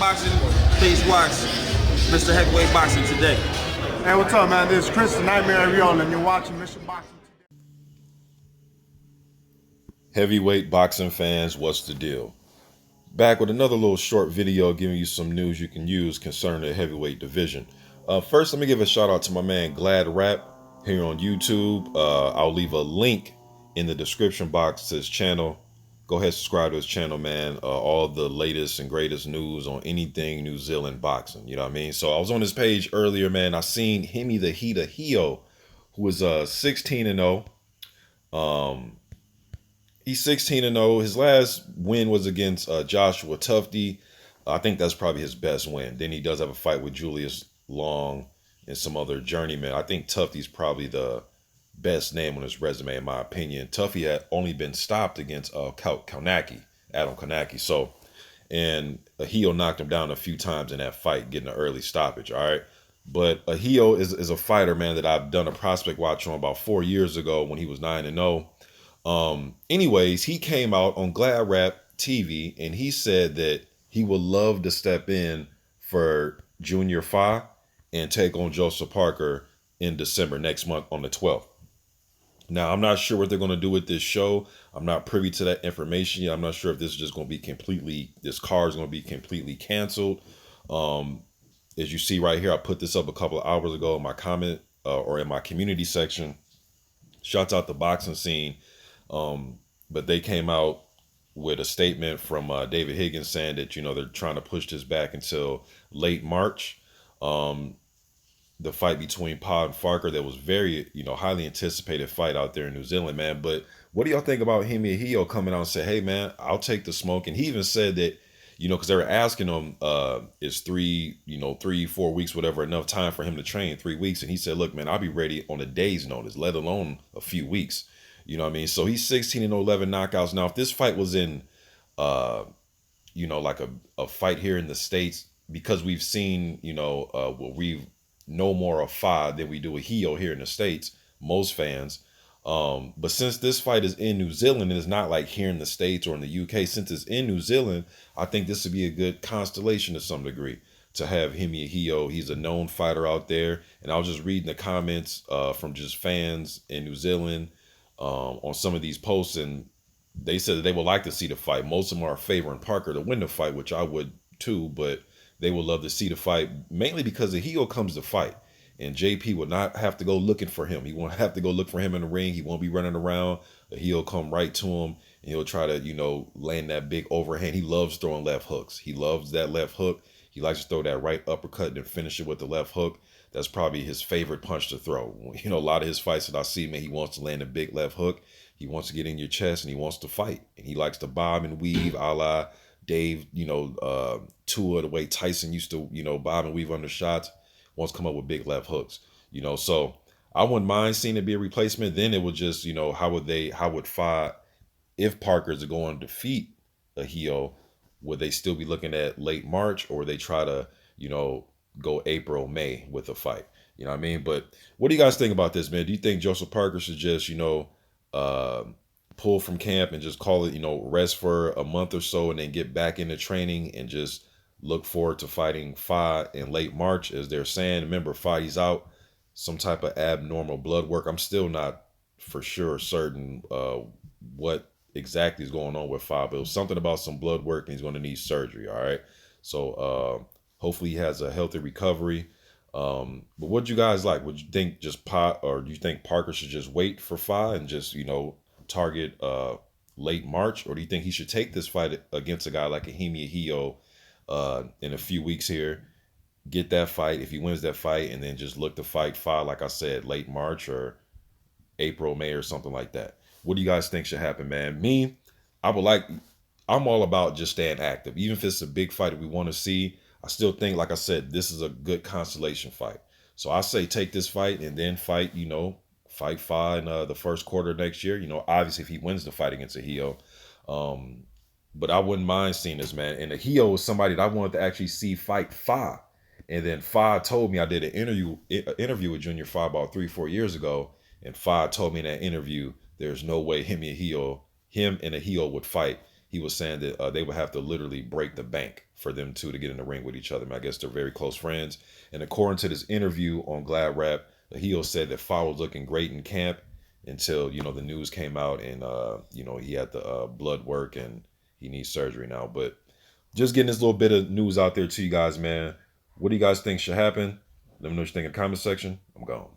boxing, please watch Mr. Heavyweight Boxing today. Hey, what's up, man? This is Chris, the Nightmare Ahio, and you're watching Mission Boxing today. Heavyweight boxing fans, what's the deal? Back with another little short video giving you some news you can use concerning the heavyweight division. First, let me give a shout out to my man Glad Rap here on YouTube. I'll leave a link in the description box to his channel. Go ahead, subscribe to his channel, man. All the latest and greatest news on anything New Zealand boxing. You know what I mean? So I was on his page earlier, man. I seen Hemi the Heat Ahio, who was 16-0. He's 16-0. His last win was against Joshua Tufty. I think that's probably his best win. Then he does have a fight with Julius Long and some other journeyman. I think Tufty's probably the best name on his resume, in my opinion. Tuffy had only been stopped against Adam Konaki. So, and Ahio knocked him down a few times in that fight, getting an early stoppage, all right? But Ahio is a fighter, man, that I've done a prospect watch on about 4 years ago when he was 9-0. Anyways, he came out on Glad Rap TV and he said that he would love to step in for Junior Fa and take on Joseph Parker in December next month on the 12th. Now, I'm not sure what they're going to do with this show. I'm not privy to that information yet. I'm not sure if this is just going to be this card is going to be completely canceled. As you see right here, I put this up a couple of hours ago in my comment or in my community section. Shouts out the boxing scene. But they came out with a statement from David Higgins saying that, they're trying to push this back until late March. The fight between Pa and Farker, that was very, highly anticipated fight out there in New Zealand, man. But what do y'all think about Hemi Ahio coming out and say, hey, man, I'll take the smoke? And he even said that, because they were asking him, is 3-4 weeks, whatever, enough time for him to train? 3 weeks. And he said, look, man, I'll be ready on a day's notice, let alone a few weeks. You know what I mean? So he's 16-11 knockouts. Now, if this fight was in, like a fight here in the States, because we've seen, we've no more of Fa than we do Ahio here in the States, most fans. But since this fight is in New Zealand and it's not like here in the States or in the UK, since it's in New Zealand, I think this would be a good constellation to some degree to have Hemi Ahio. He's a known fighter out there. And I was just reading the comments from just fans in New Zealand on some of these posts, and they said that they would like to see the fight. Most of them are favoring Parker to win the fight, which I would too, but they would love to see the fight, mainly because Ahio comes to fight, and JP would not have to go looking for him. He won't have to go look for him in the ring. He won't be running around. Ahio come right to him, and he'll try to, land that big overhand. He loves throwing left hooks. He loves that left hook. He likes to throw that right uppercut and then finish it with the left hook. That's probably his favorite punch to throw. A lot of his fights that I see, man, he wants to land a big left hook. He wants to get in your chest and he wants to fight. And he likes to bob and weave a la Dave, Tua, the way Tyson used to, bob and weave under shots. Wants to come up with big left hooks, So I wouldn't mind seeing it be a replacement. Then it would just, how would Fa, if Parker's going to defeat Ahio, would they still be looking at late March, or would they try to, go April, May with a fight? You know what I mean? But what do you guys think about this, man? Do you think Joseph Parker should just, pull from camp and just call it, rest for a month or so and then get back into training and just look forward to fighting Fa in late March, as they're saying? Remember, Fa, he's out some type of abnormal blood work. I'm still not for sure certain what exactly is going on with Fa, but it was something about some blood work and he's going to need surgery, all right? So hopefully he has a healthy recovery. But what do you guys like? Would you think do you think Parker should just wait for Fa and just, target late March? Or do you think he should take this fight against a guy like a Hemi Ahio in a few weeks here, get that fight, if he wins that fight, and then just look to fight Fa, like I said, late March or April, May or something like that? What do you guys think should happen, man? Me, I'm all about just staying active. Even if it's a big fight that we want to see, I still think, like I said, this is a good consolation fight. So I say take this fight and then fight Fa in the first quarter next year. Obviously if he wins the fight against Ahio. But I wouldn't mind seeing this, man. And Ahio is somebody that I wanted to actually see fight Fa. And then Fa told me, I did an interview with Junior Fa about 3-4 years ago. And Fa told me in that interview, there's no way him and Ahio would fight he was saying that they would have to literally break the bank for them two to get in the ring with each other. I guess they're very close friends. And according to this interview on Glad Rap, Ahio said that Fa was looking great in camp until, you know, the news came out and, you know, he had the blood work and he needs surgery now. But just getting this little bit of news out there to you guys, man. What do you guys think should happen? Let me know what you think in the comment section. I'm gone.